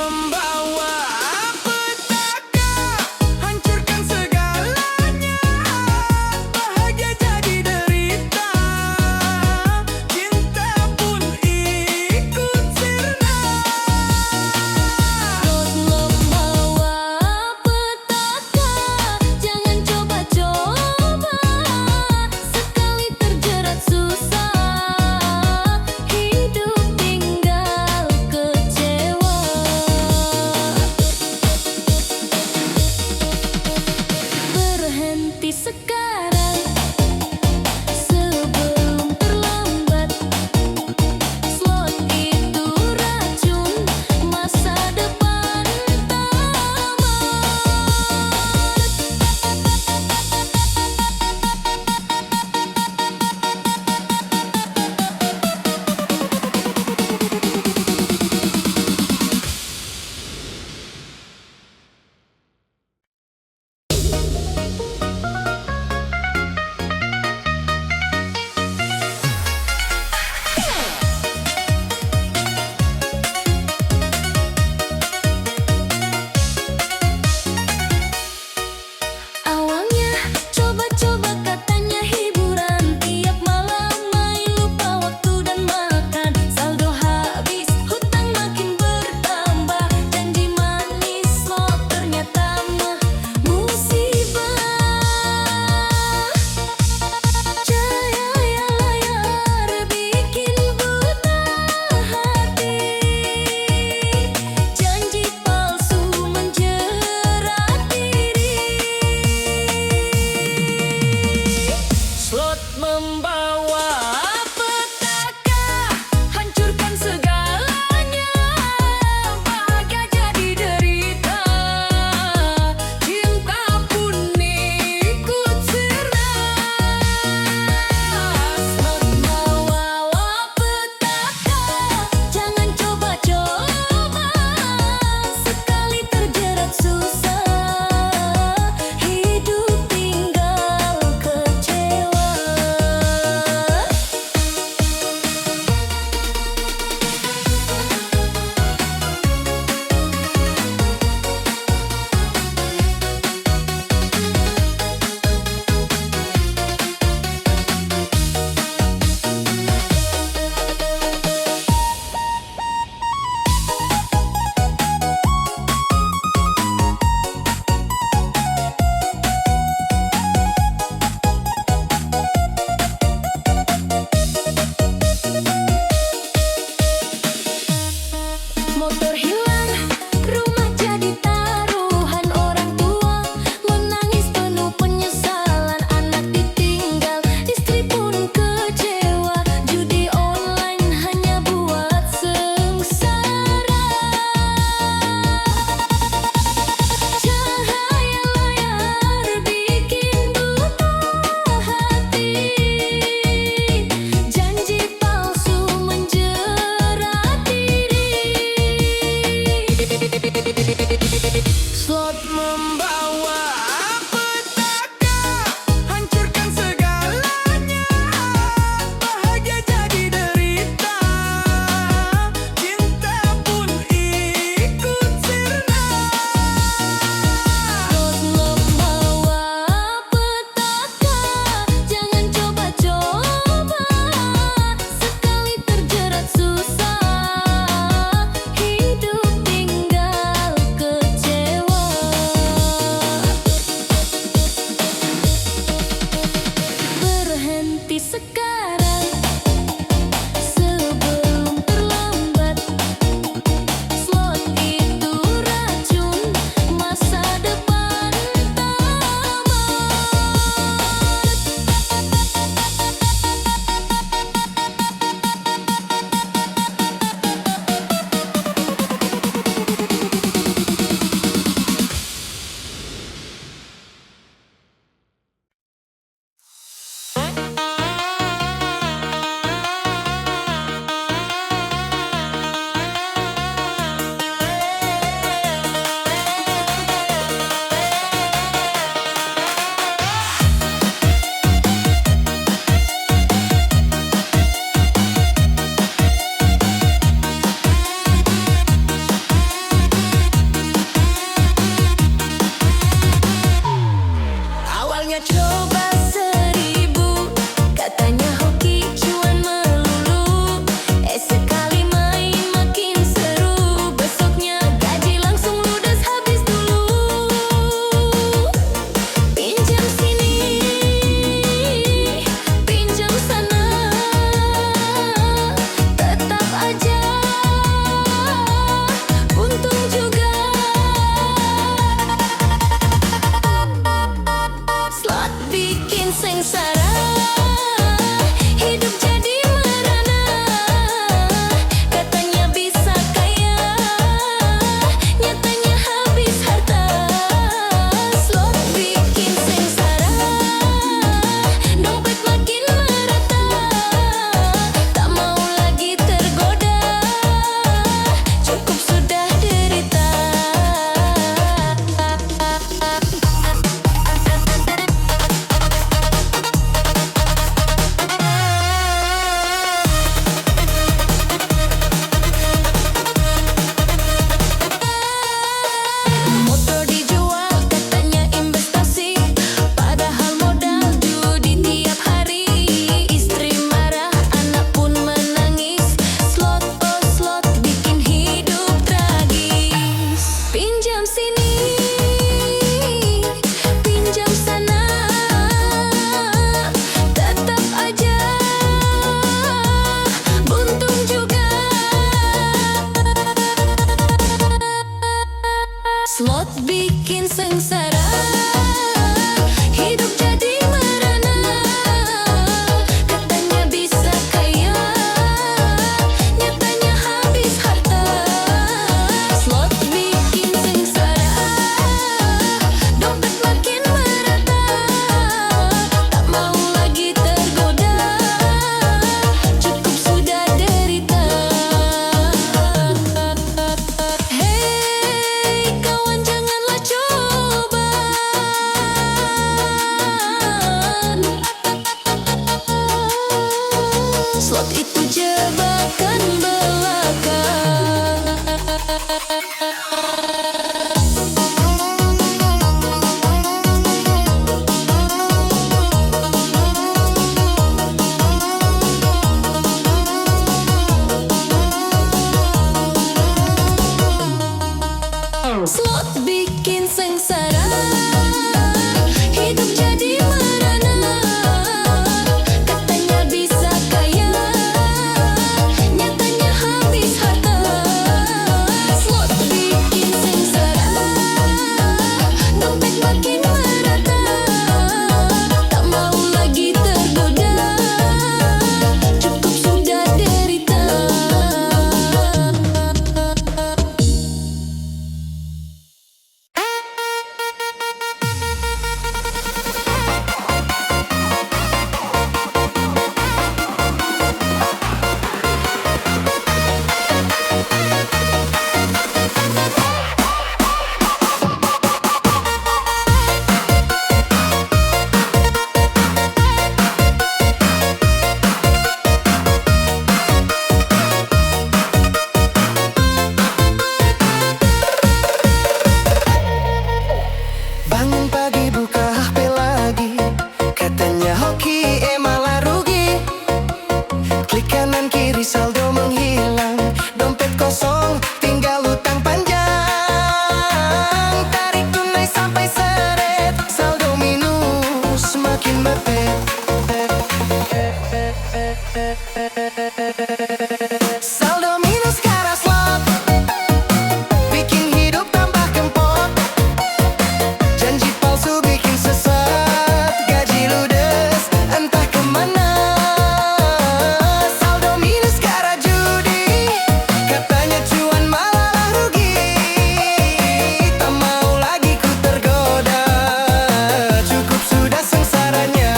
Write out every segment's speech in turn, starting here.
membawa petaka, hancurkan segalanya. Bahagia jadi derita, cinta pun ikut sirna. Slot membawa petaka, jangan coba-coba. Sekali terjerat susah, hidup tinggal kecewa. Berhenti sekarang sebelum terlambat. Slot itu racun, masa depan tamat. Awalnya coba-coba katanya hiburan, tiap malam main lupa waktu dan makan. Saldo habis, hutang makin bertambah, janji manis slot ternyata mah musibah. Cahaya layar bikin buta hati, janji palsu menjerat diri. Slot membawa petaka, hancurkan segalanya. Bahagia jadi derita, cinta pun ikut sirna. Slot membawa petaka, jangan coba-coba. Sekali terjerat susah, hidup tinggal kecewa. Motor hilang, rumah jadi taruhan orang tua. Menangis penuh penyesalan, anak ditinggal, istri pun kecewa. Judi online hanya buat sengsara. Cahaya layar bikin buta hati, janji palsu menjerat diri. Slot membawa petaka, hancurkan segalanya. Bahagia jadi derita, cinta pun ikut sirna. Slot membawa petaka, jangan coba-coba. Sekali terjerat susah, hidup tinggal kecewa. sini, pinjam sana, tetap aja buntung juga. Slot bikin sengsara, hidup jadi merana. Katanya bisa kaya, nyatanya habis harta. Slot bikin sengsara, dompet makin merata. Tak mau lagi tergoda, cukup sudah derita. Hei kawan, janganlah coba. Slot itu jebakan belaka. Slot bikin sengsara, hidup jadi merana. Katanya bisa kaya, nyatanya habis harta. Slot bikin sengsara, dompet makin merata. Tak mau lagi tergoda, cukup sudah derita. Bangun pagi buka HP lagi, katanya hoki malah rugi. Klik kanan kiri saldo menghilang, dompet kosong tinggal hutang panjang. Tarik tunai sampai seret, saldo minus makin mepet. Saldo minus karena slot bikin hidup tambah kempot. Janji palsu bikin sesat, gaji ludes entah kemana. Saldo minus gara judi, katanya cuan malah rugi. Tak mau lagi ku tergoda, cukup sudah sengsaranya.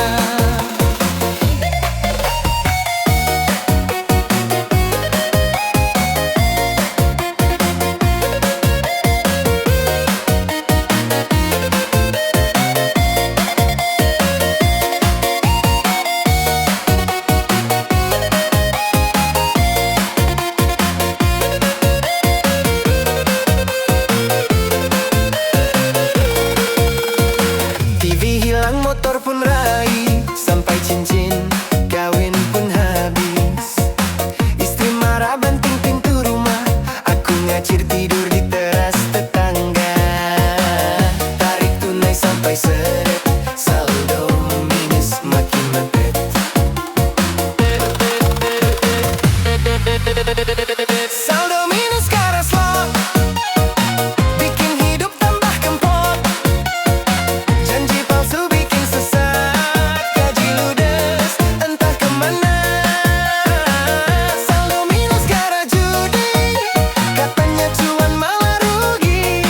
TV hilang, motor pun raih, sampai cincin kawin pun habis. Istri marah banting pintu rumah, aku ngacir tidur di teras tetangga. Tarik tunai sampai seret, saldo minus makin mepet. Saldo minus karena slot bikin hidup tambah kempot. Janji palsu bikin sesat, gaji ludes entah kemana. Saldo minus gara judi, katanya cuan malah rugi.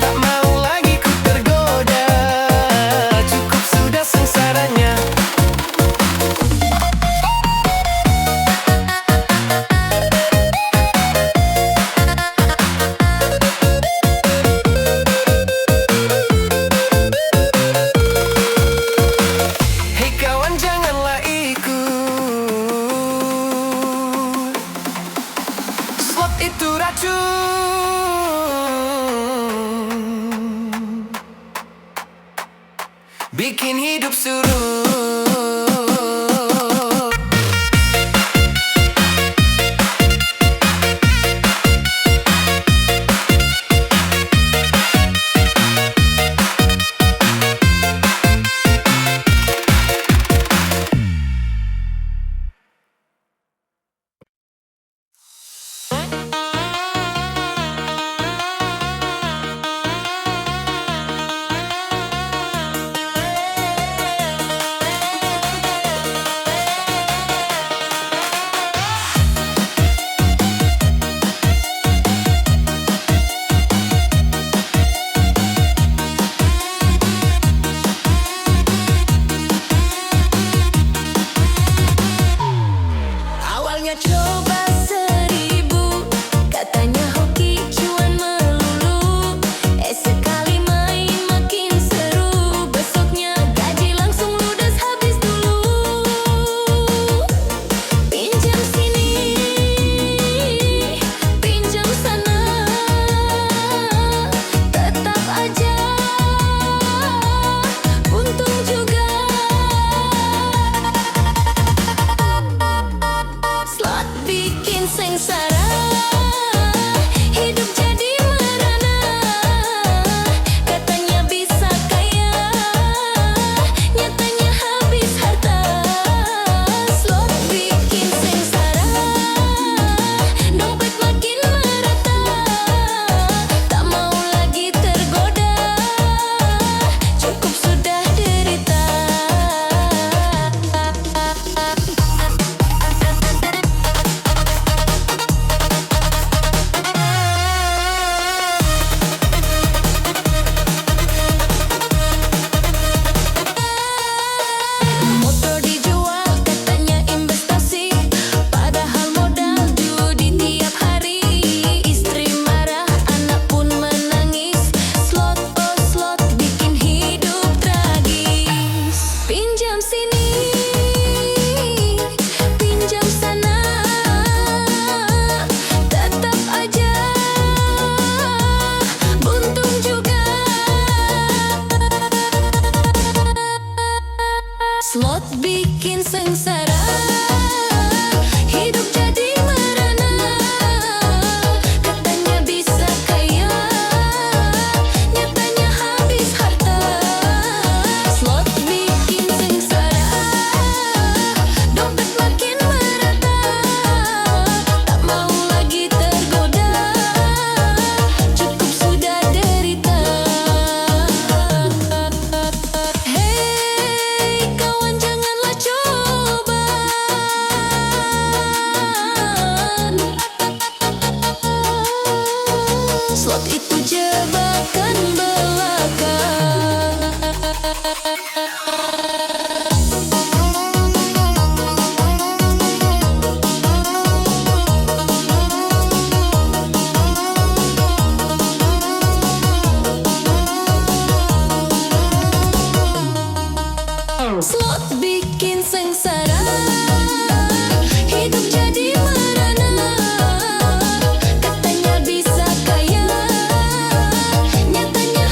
Tak mau lagi ku tergoda, cukup sudah sengsaranya. Hei kawan, janganlah ikut. Slot itu racun, bikin hidup suruh. itu jebakan belaka. Slot bikin sengsara, hidup jadi merana. Katanya bisa kaya, nyatanya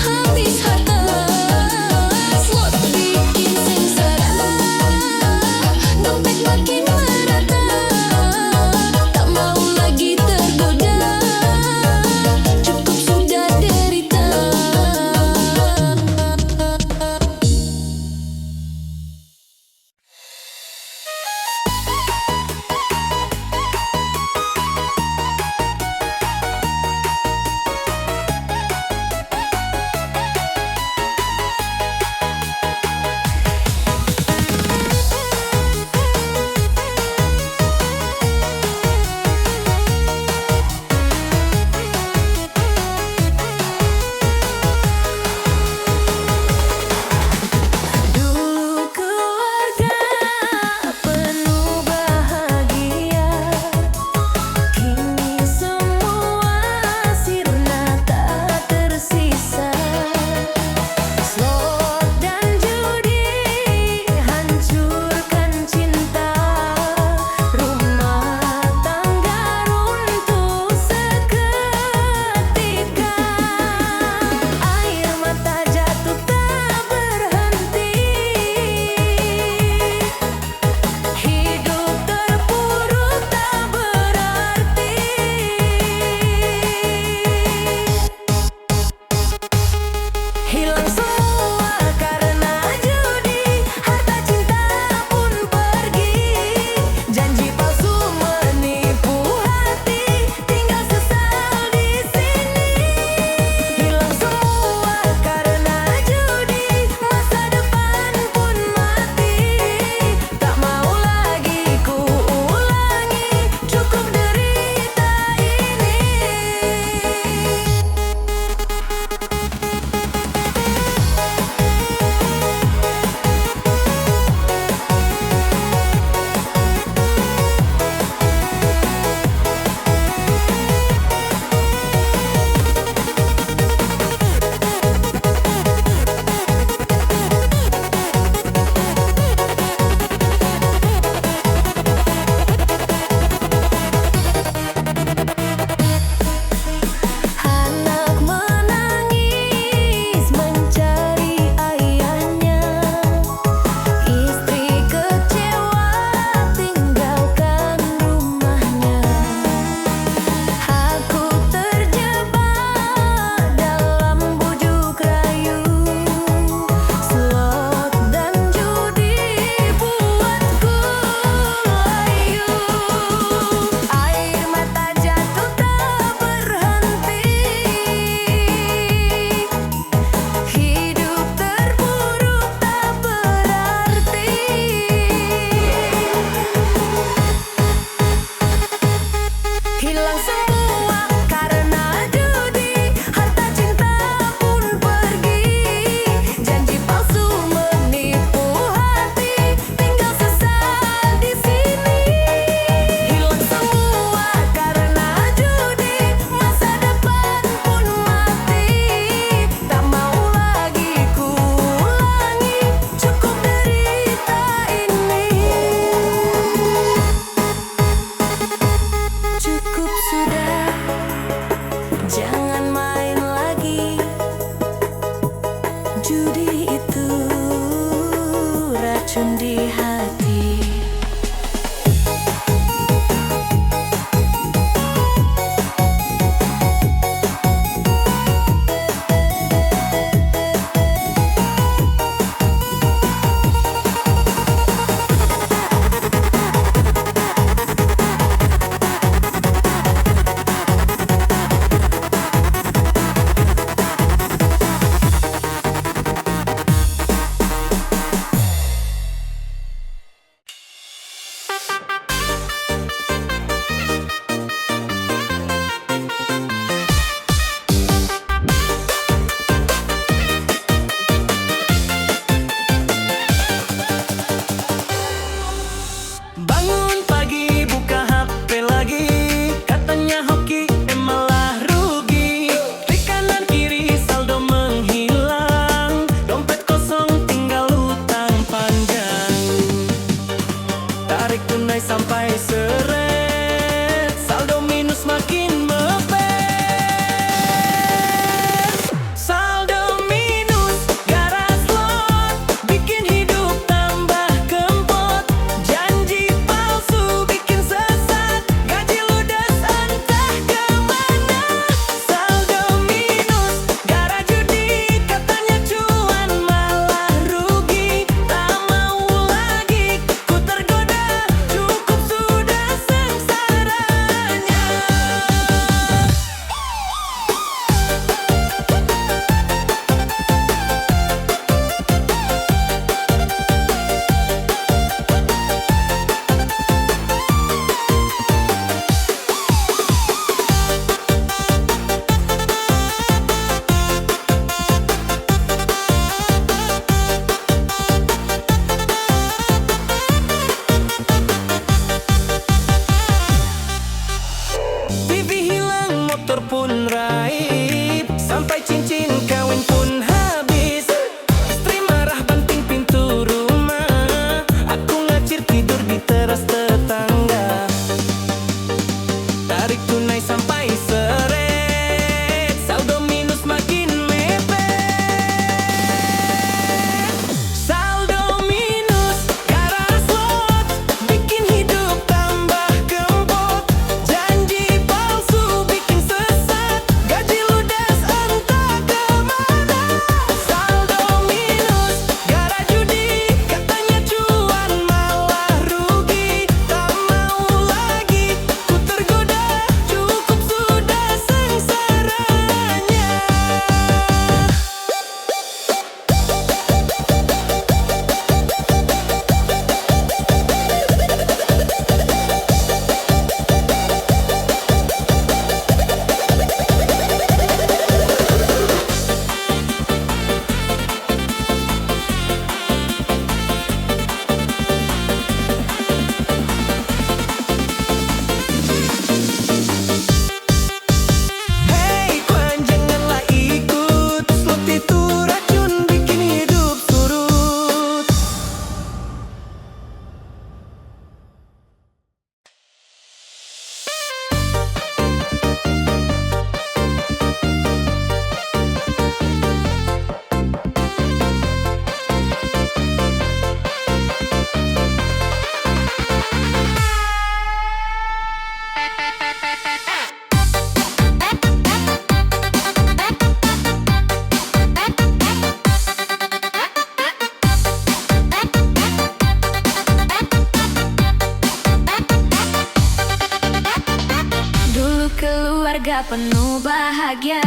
penuh bahagia.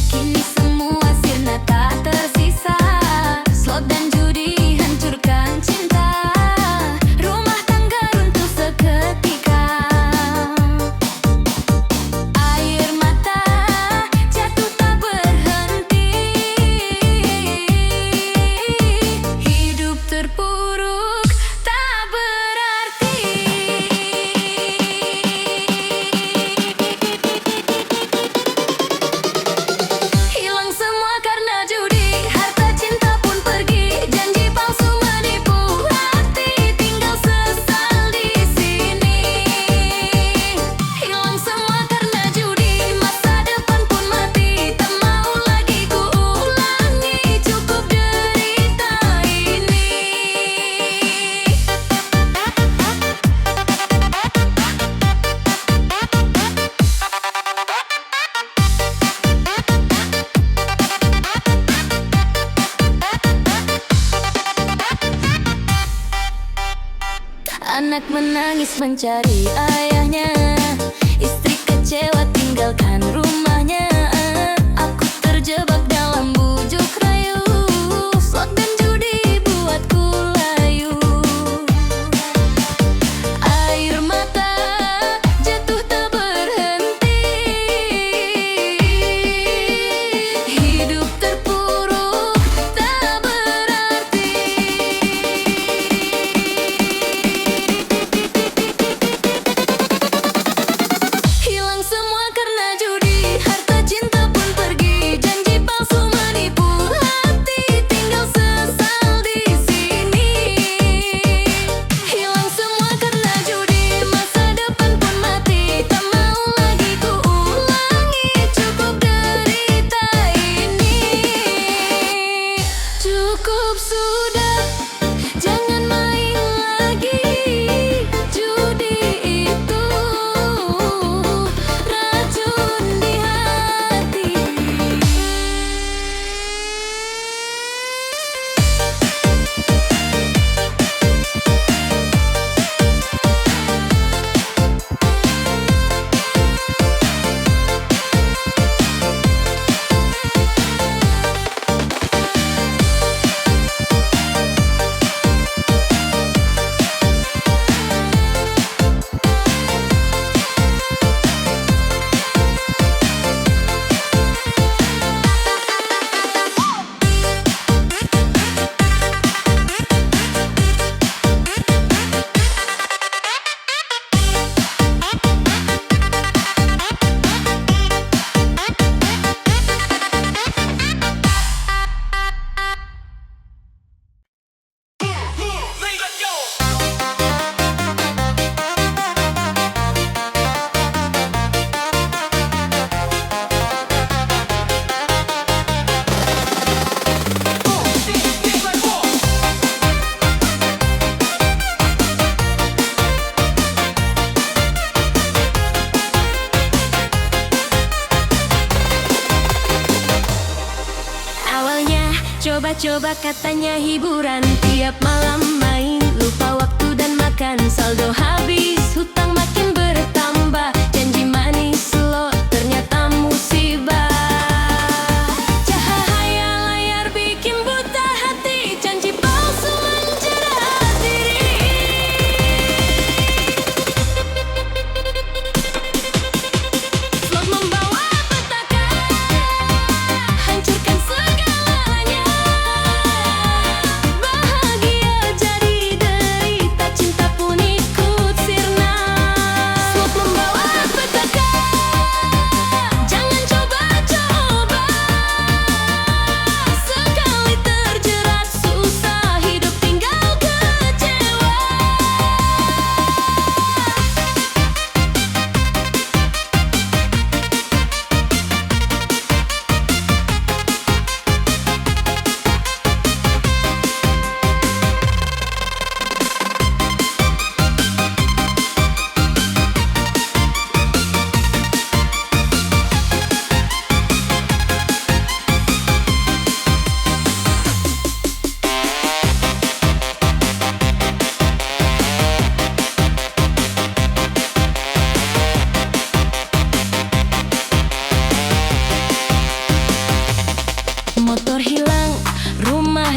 Kini semua sirna tak tersisa. Slot dan judi hancurkan cinta. Rumah tangga runtuh seketika. Air mata jatuh tak berhenti. Hidup terpuruk tak berarti. Hilang semua karena judi, harta cinta pun pergi, janji palsu menipu hati, tinggal sesal di sini. Hilang semua karena judi, masa depan pun mati, tak mau lagi ku ulangi, cukup derita ini. Anak menangis mencari ayahnya, istri kecewa tinggalkan rumahnya. Aku terjebak dalam bujuk rayu, slot dan judi buatku layu. Air mata jatuh tak berhenti. Hidup terpuruk tak berarti. Hilang semua karena judi, harta cinta pun pergi, janji palsu menipu hati, tinggal sesal di sini. Hilang semua karena judi, masa depan pun mati, tak mau lagi ku ulangi, cukup derita ini. Cukup sudah, jangan main lagi. Judi itu racun di hati. Awalnya coba-coba katanya hiburan, tiap malam main, lupa waktu dan makan, saldo habis, hutang makin bertambah, janji manis lo ternyata musibah. Cahaya layar bikin buta hati, janji palsu menjerat diri. Slot membawa petaka, hancurkan segalanya. Bahagia jadi derita, cinta pun ikut sirna.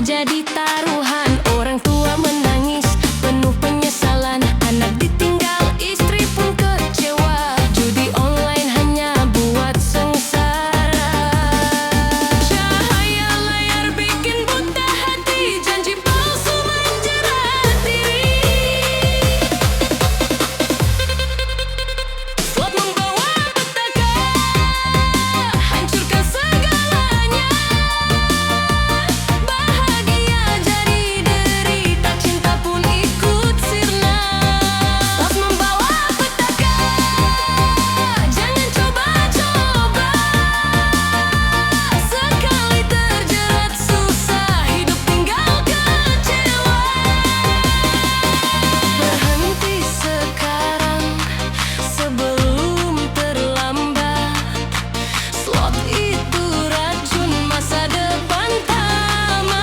jadi taruhan. Orang tua menangis penuh penyesalan, anak ditinggal, istri pun kecewa. Judi online hanya buat sengsara. Cahaya layar bikin buta hati, janji palsu menjerat diri. Slot membawa petaka, hancurkan segalanya. Bahagia jadi derita, cinta pun ikut sirna. Slot membawa petaka, jangan coba-coba. Sekali terjerat susah, hidup tinggal kecewa. Berhenti sekarang sebelum terlambat. Slot itu racun masa depan tamat.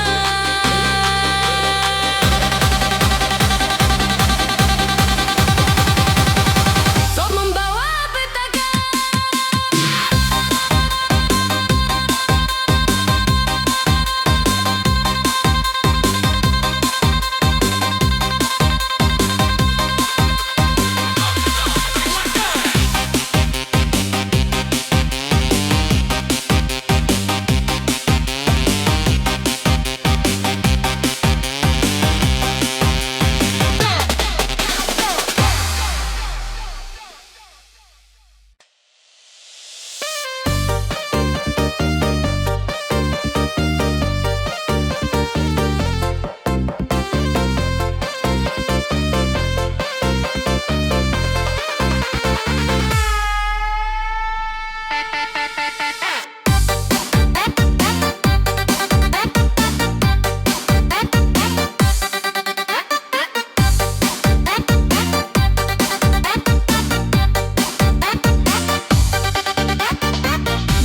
Slot membawa petaka.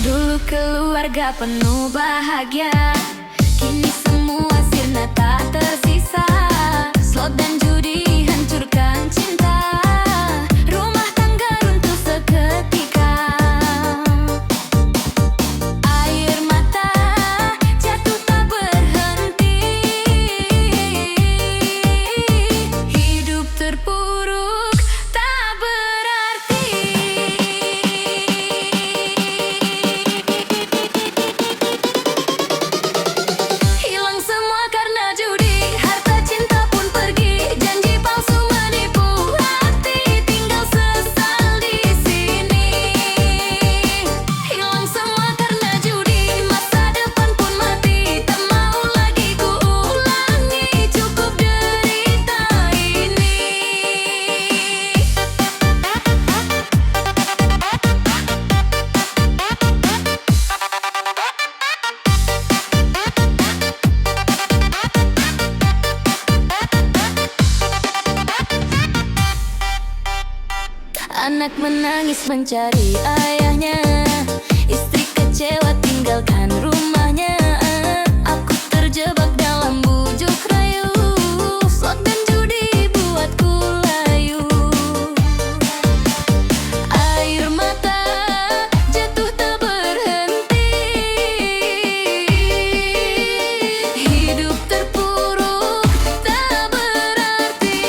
Dulu keluarga penuh bahagia, kini semua sirna tak tersisa. Slot dan judi hancurkan cinta, rumah tangga runtuh seketika. Air mata jatuh tak berhenti, hidup terpuruk tak berarti. Hilang semua karena judi, harta cinta pun pergi, janji palsu menipu hati, tinggal sesal di sini. Hilang semua karena judi, masa depan pun mati, tak mau lagi ku ulangi, cukup derita ini. Anak menangis mencari ayahnya, istri kecewa tinggalkan rumahnya. Aku terjebak dalam bujuk rayu, slot dan judi buatku layu. Air mata jatuh tak berhenti, hidup terpuruk tak berarti.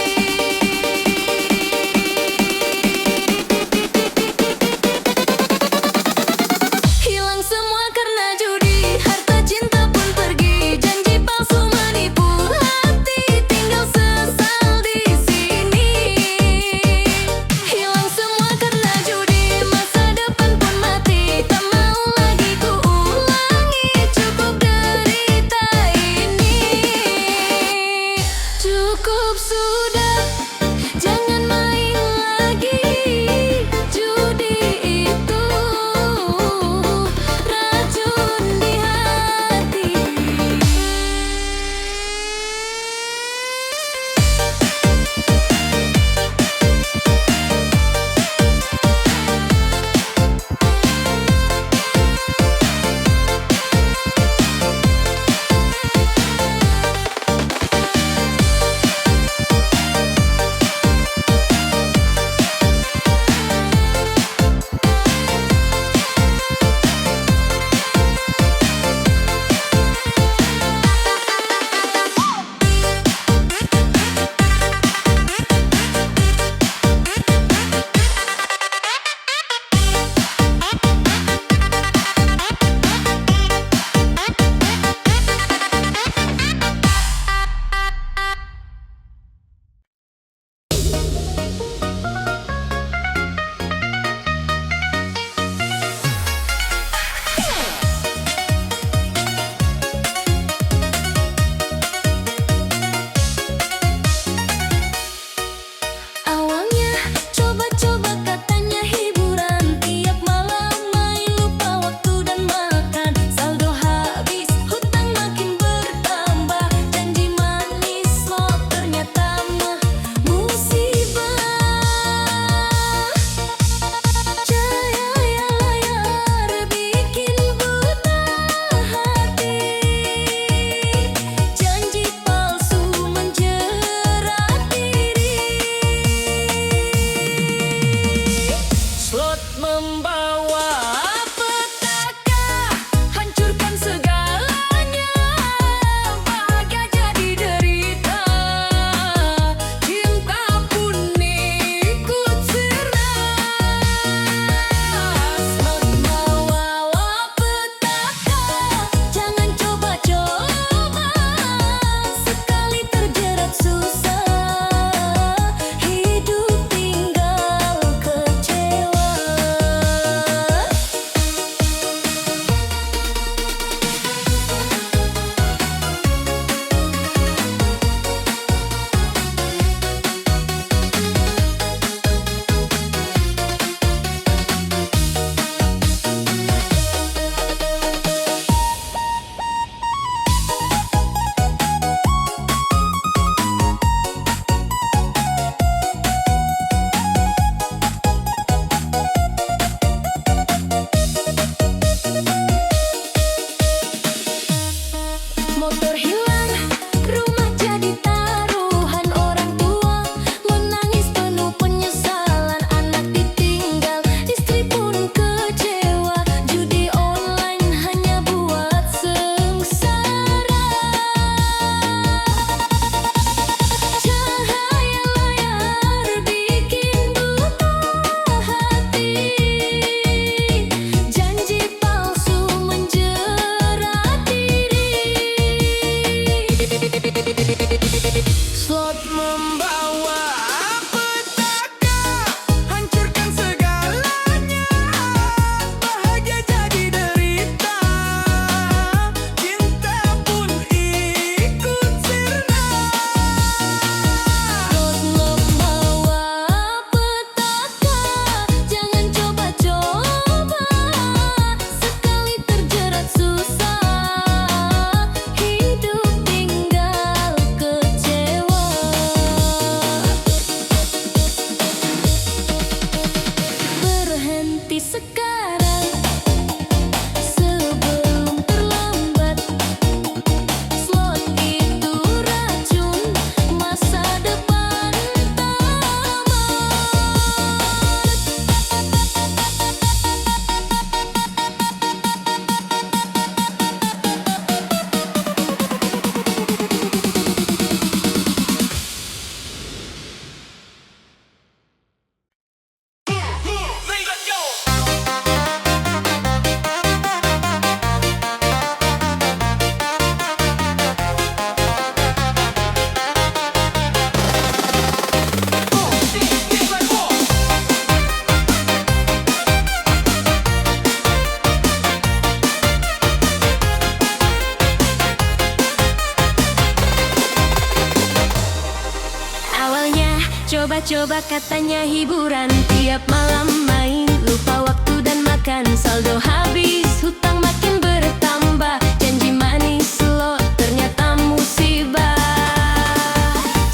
Coba-coba katanya hiburan, tiap malam main, lupa waktu dan makan, saldo habis, hutang makin bertambah, janji manis slot ternyata musibah.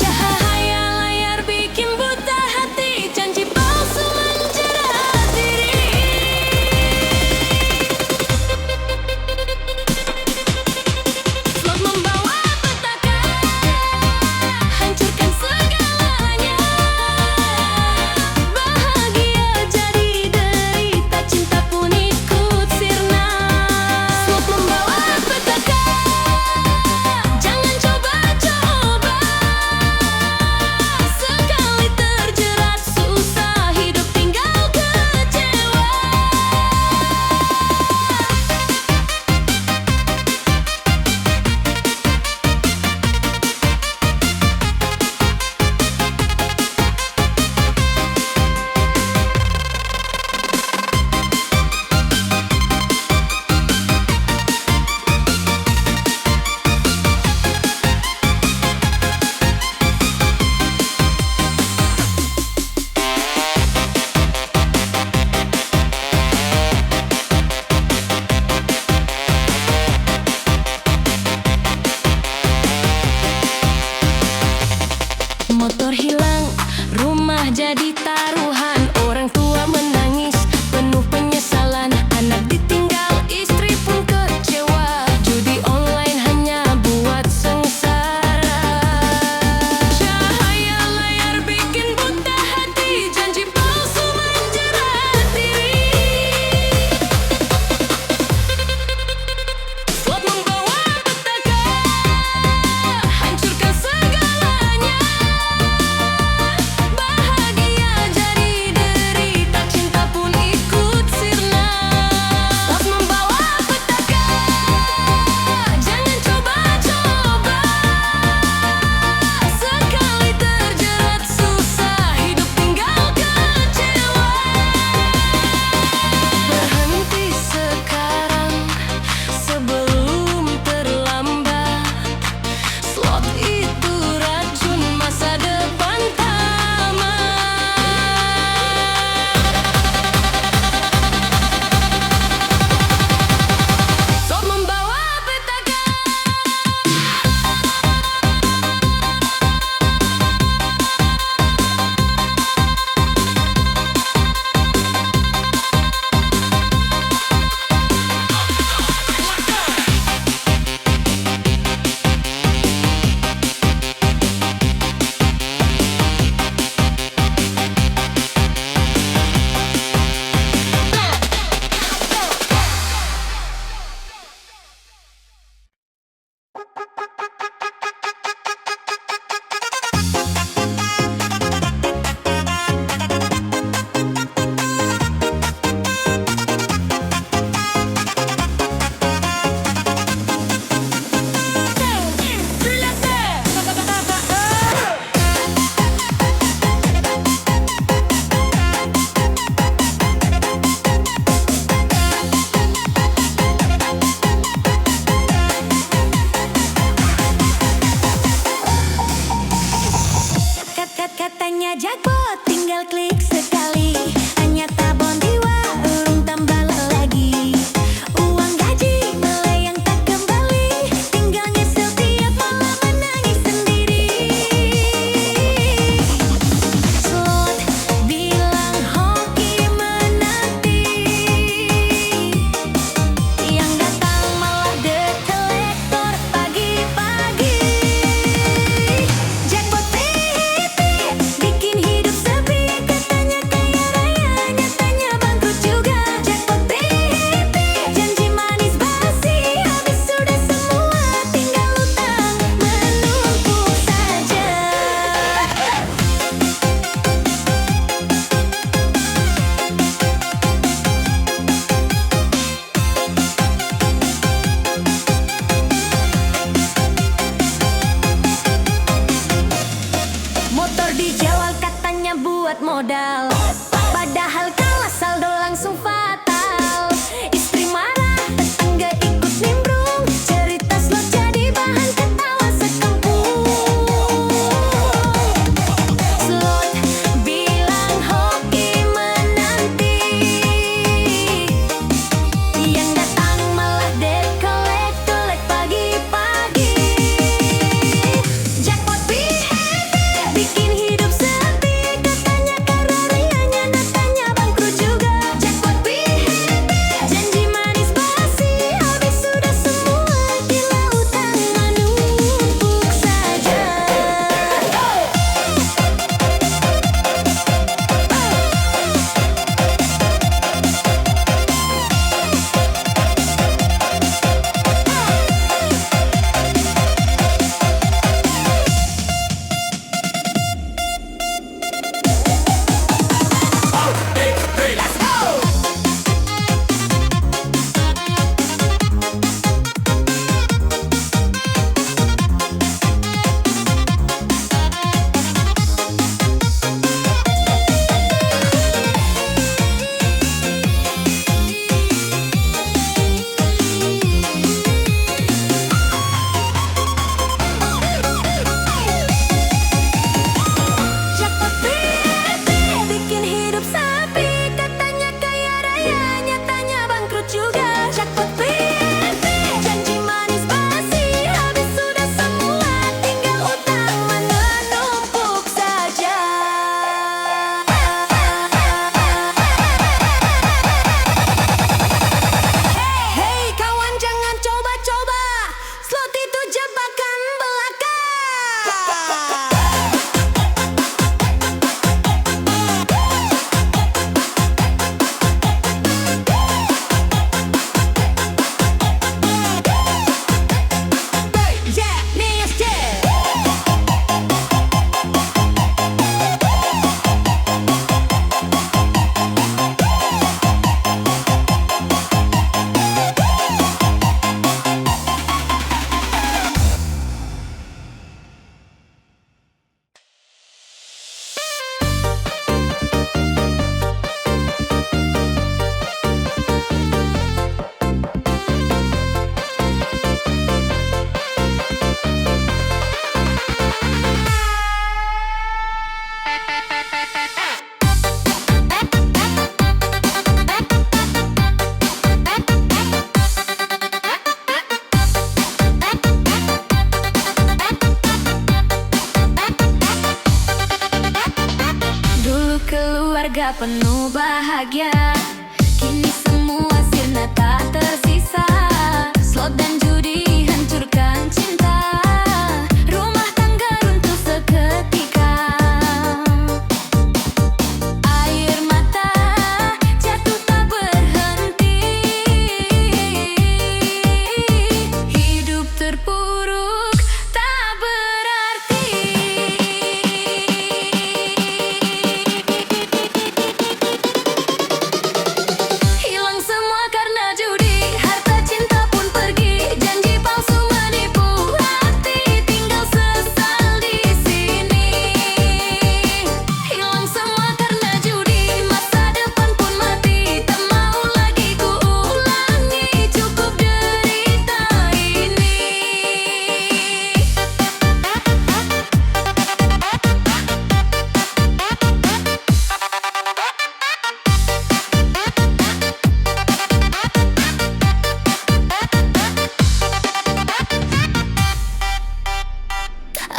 Cahaya layar bikin buta hati, janji palsu menjerat diri. Slot membawa petaka, hancurkan segalanya. Bahagia jadi derita, cinta pun ikut sirna. Slot membawa petaka, jangan coba-coba. Sekali terjerat susah, hidup tinggal kecewa. Motor hilang, rumah jadi taruhan, orang tua menangis, penuh penyesalan, anak ditinggal, istri pun kecewa, judi online hanya buat sengsara. Cahaya layar bikin buta hati, janji palsu menjerat diri. Slot membawa petaka, hancurkan segalanya. Bahagia jadi derita, cinta pun ikut sirna. Slot membawa petaka, jangan coba-coba. Sekali terjerat susah, hidup tinggal kecewa. Berhenti sekarang sebelum terlambat. Slot itu racun masa depan tamat. Slot membawa petaka. Katanya jackpot, tinggal klik sekali, hanya tabon jiwa, urung tambah lagi. Uang gaji melayang tak kembali, tinggal nyesel tiap malam menangis sendiri. Slot bilang hoki menanti, yang datang malah debt collector pagi-pagi. Jackpot bikin hidup sepi, katanya kaya raya, nyatanya bangkrut juga. Jackpot janji manis basi, habis sudah semua, tinggal utang menumpuk saja. Motor dijual katanya buat modal, padahal kalah saldo langsung fatal. Istri marah, tetangga ikut nimbrung, cerita slot jadi bahan ketawa sekampung. Slot ceria penuh bahagia. Kini semua sirna tak tersisa. Slot dan judi hancurkan cinta. Rumah tangga runtuh seketika. Air mata jatuh tak berhenti. Hidup terpuruk tak berarti. Hilang semua karena judi, harta cinta pun pergi, janji palsu menipu hati, tinggal sesal di sini. Hilang semua karena judi, masa depan pun mati, tak mau lagi ku ulangi, cukup derita ini.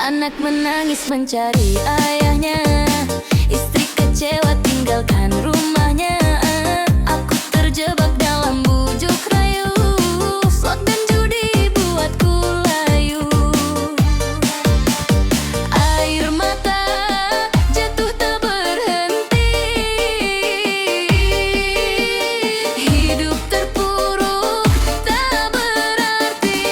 Anak menangis mencari ayahnya, istri kecewa tinggalkan rumahnya. Aku terjebak dalam bujuk rayu, slot dan judi buatku layu. Air mata jatuh tak berhenti. Hidup terpuruk tak berarti.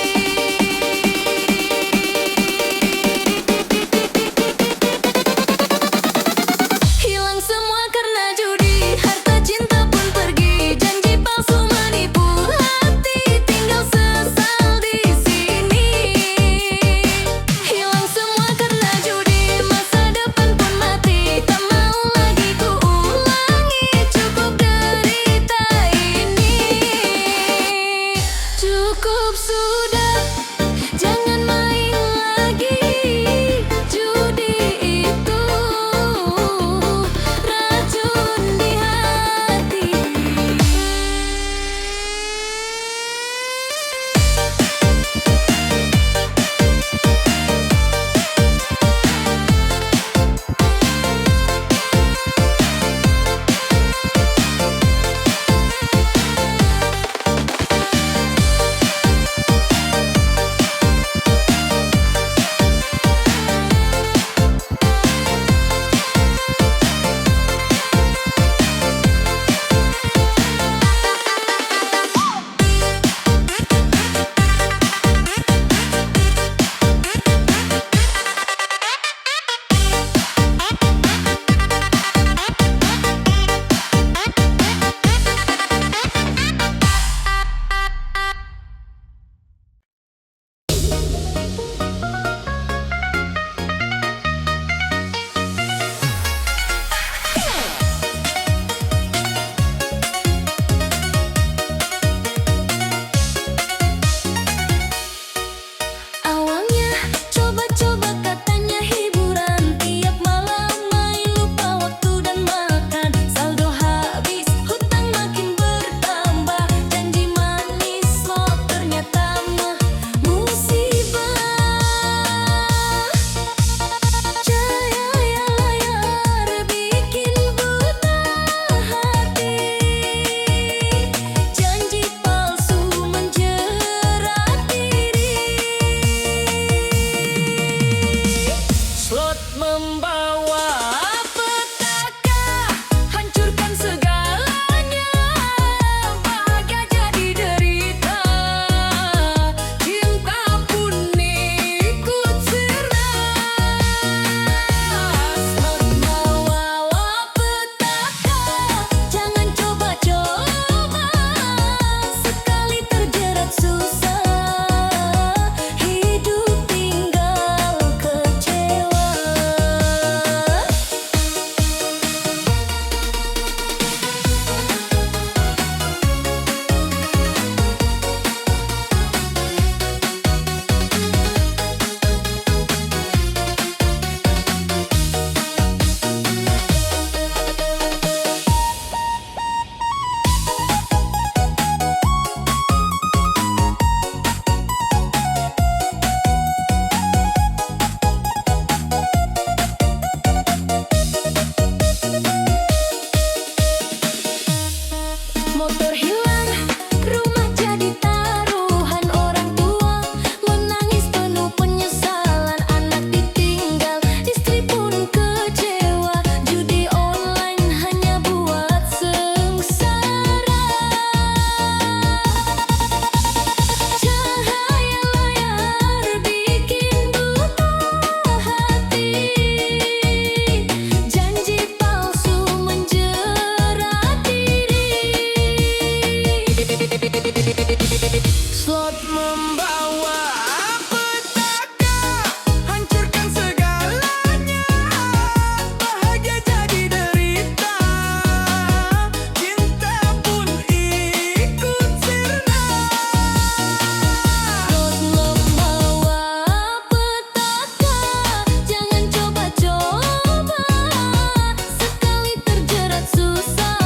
membawa petaka, hancurkan segalanya. Bahagia jadi derita, cinta pun ikut sirna. Rot membawa petaka, jangan coba-coba. Sekali terjerat susah,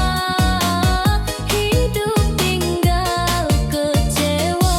hidup tinggal kecewa.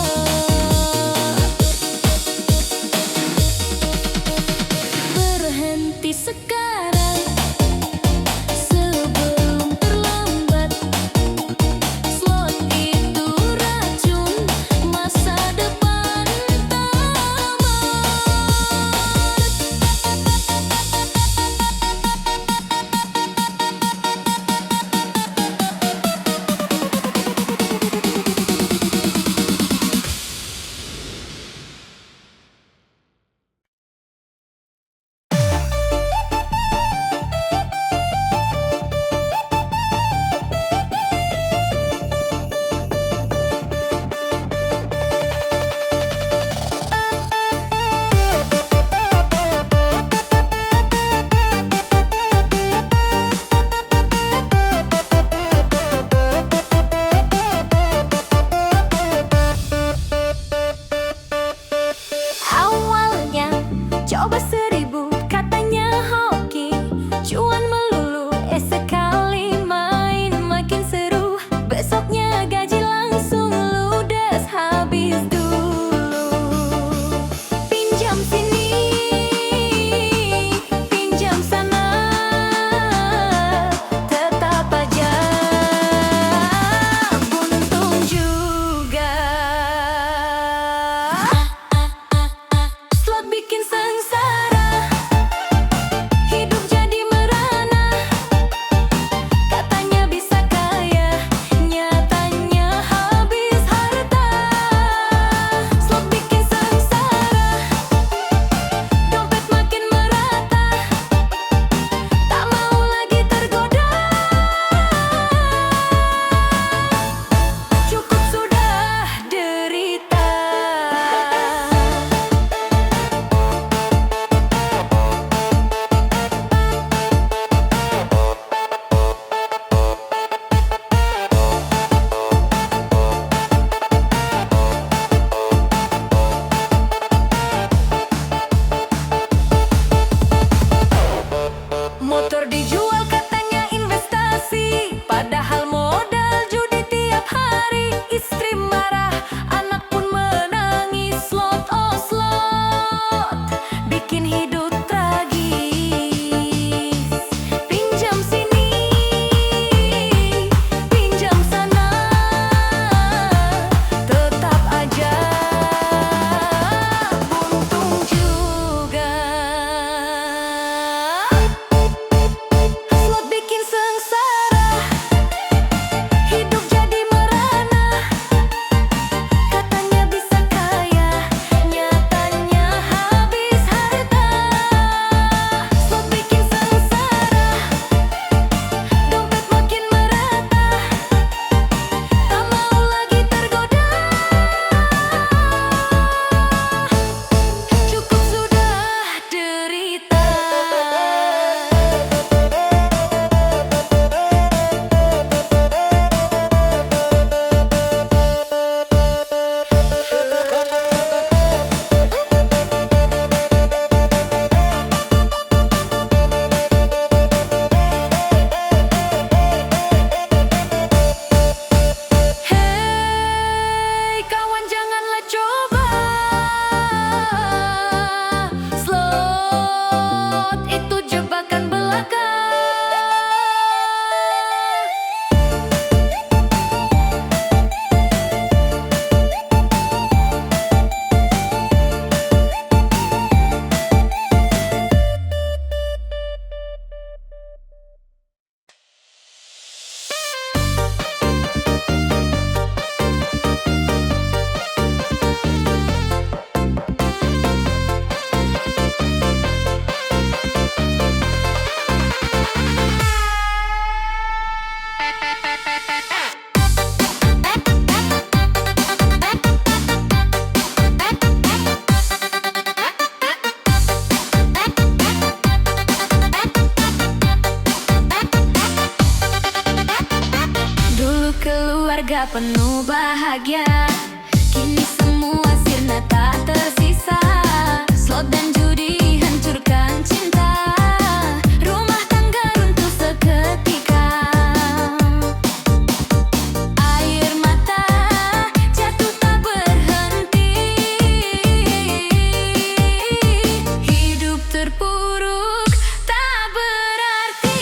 penuh bahagia. Kini semua sirna tak tersisa. Slot dan judi hancurkan cinta. Rumah tangga runtuh seketika. Air mata jatuh tak berhenti. Hidup terpuruk tak berarti.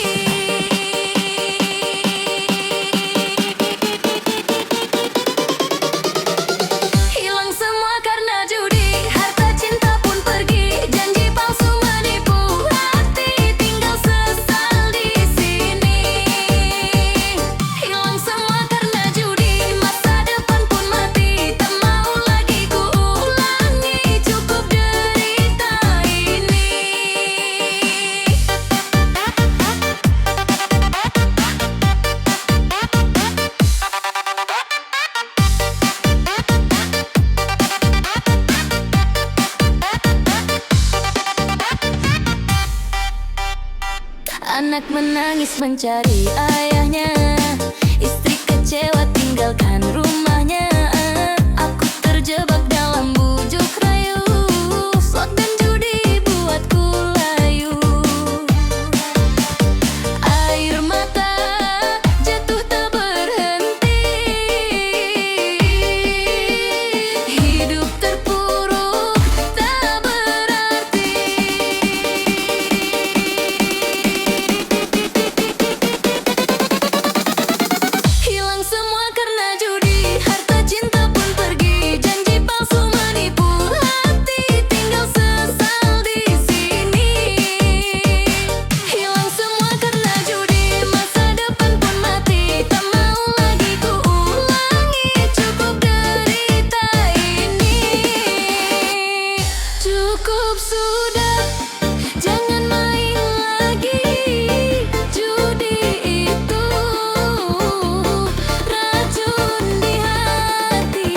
Hilang semua karena judi, harta cinta pun pergi, janji palsu menipu hati, tinggal sesal di sini. Hilang semua karena judi, masa depan pun mati, tak mau lagi ku ulangi, cukup derita ini. Anak menangis mencari ayahnya, istri kecewa tinggalkan rumahnya. Aku terjebak dalam bujuk rayu, slot dan judi buatku layu. Air mata jatuh tak berhenti. Hidup terpuruk tak berarti. Hilang semua karena judi, harta cinta pun pergi, janji palsu menipu hati, tinggal sesal di sini. Hilang semua karena judi, masa depan pun mati, tak mau lagi ku ulangi, cukup derita ini. Cukup sudah, jangan main lagi. Judi itu racun di hati.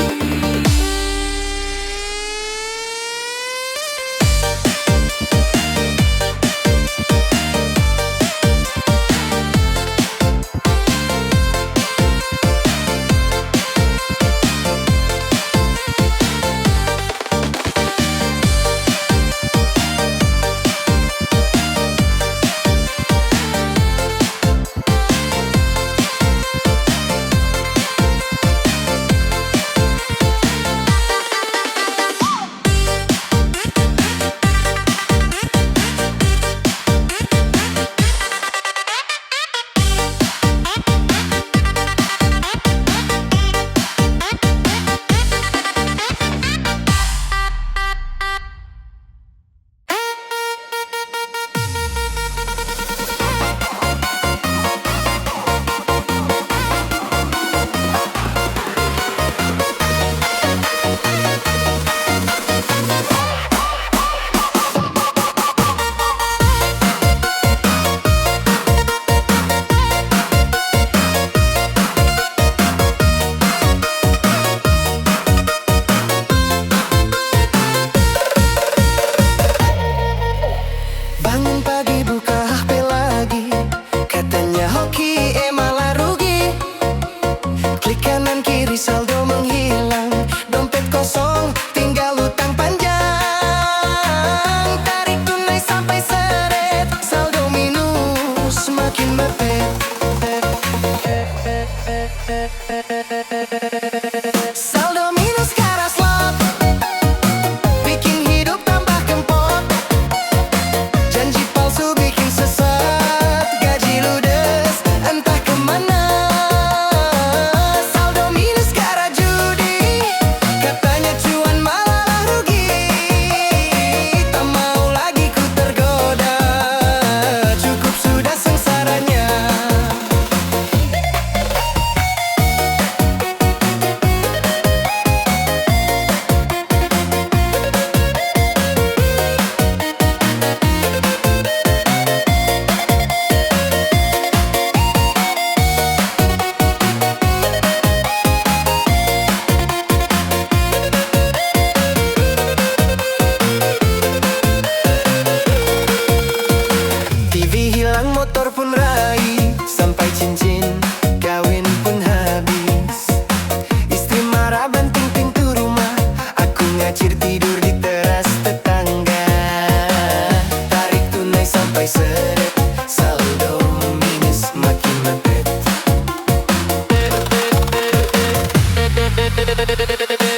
Bangun pagi buka HP lagi, katanya hoki malah rugi. Klik kanan kiri saldo menghilang, dompet kosong tinggal utang panjang. Tarik tunai sampai seret, saldo minus makin mepet. Saldo minus karena slot, bikin hidup tambah kempot. Janji palsu bikin sesat, gaji ludes entah kemana. Saldo minus karena judi, katanya cuan malah rugi. ngacir tidur di teras tetangga. Tarik tunai sampai seret, saldo minus makin mepet.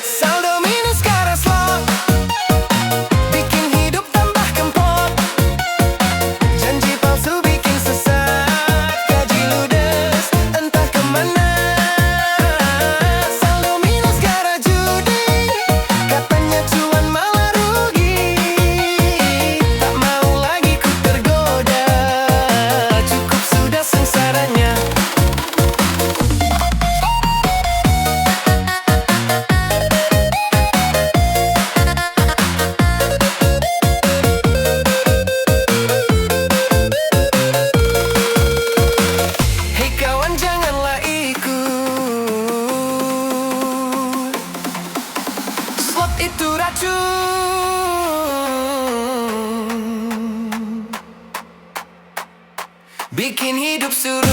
Saldo minus karena slot bikin hidup tambah kempot. Janji palsu bikin sesat, gaji ludes entah kemana. Saldo minus gara judi, katanya cuan malah rugi. Tak mau lagi ku tergoda, cukup sudah sengsaranya. Hei kawan, janganlah ikut, slot itu racun, bikin hidup suruh.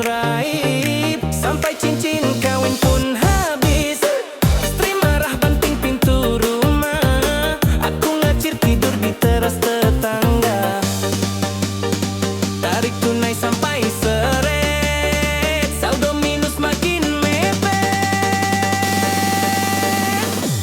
raib, sampai cincin kawin pun habis. Istri marah banting pintu rumah, aku ngacir tidur di teras tetangga. Tarik tunai sampai seret, saldo minus makin mepet.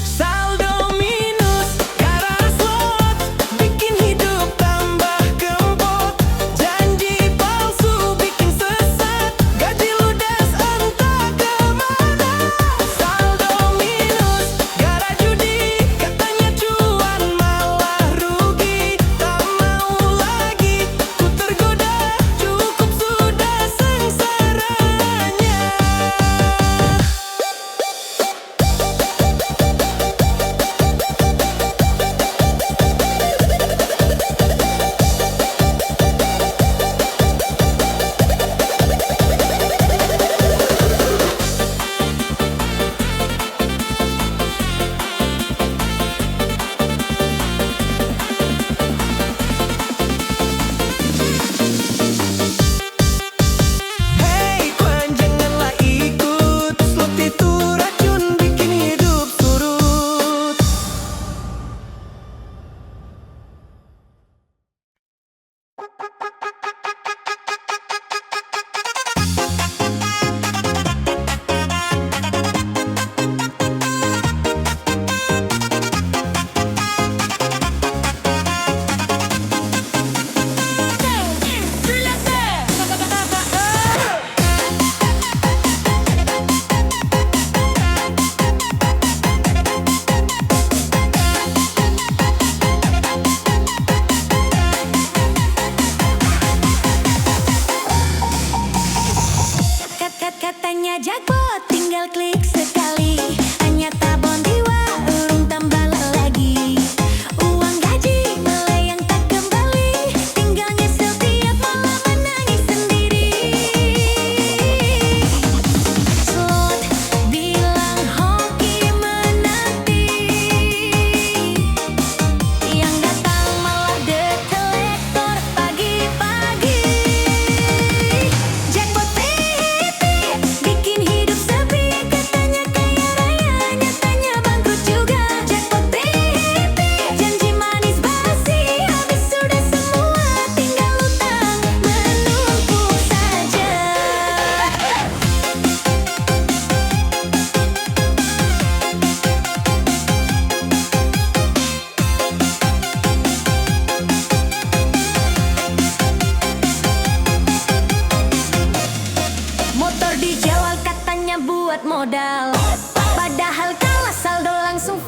Saldo minus gara slot, bikin hidup tambah kempot. Janji palsu bikin sesat, gaji ludes entah kemana. Saldo minus gara judi, katanya cuan malah rugi. Tak mau lagi ku tergoda, cukup sudah sengsaranya. Hei Kwan, janganlah ikut, slot itu racun bikin hidup surut. Katanya jackpot, tinggal klik sekali. Hanya tabon jiwa, urung tambah lagi. Uang gaji melayang tak kembali, tinggal nyesel tiap malam menangis sendiri. Slot bilang hoki menanti, yang datang malah debt collector pagi-pagi. Jackpot bikin hidup sepi, katanya kaya raya, nyatanya bangkrut juga. Jackpot janji manis basi, habis sudah semua, tinggal utang menumpuk saja. Motor dijual katanya buat modal, padahal kalah saldo langsung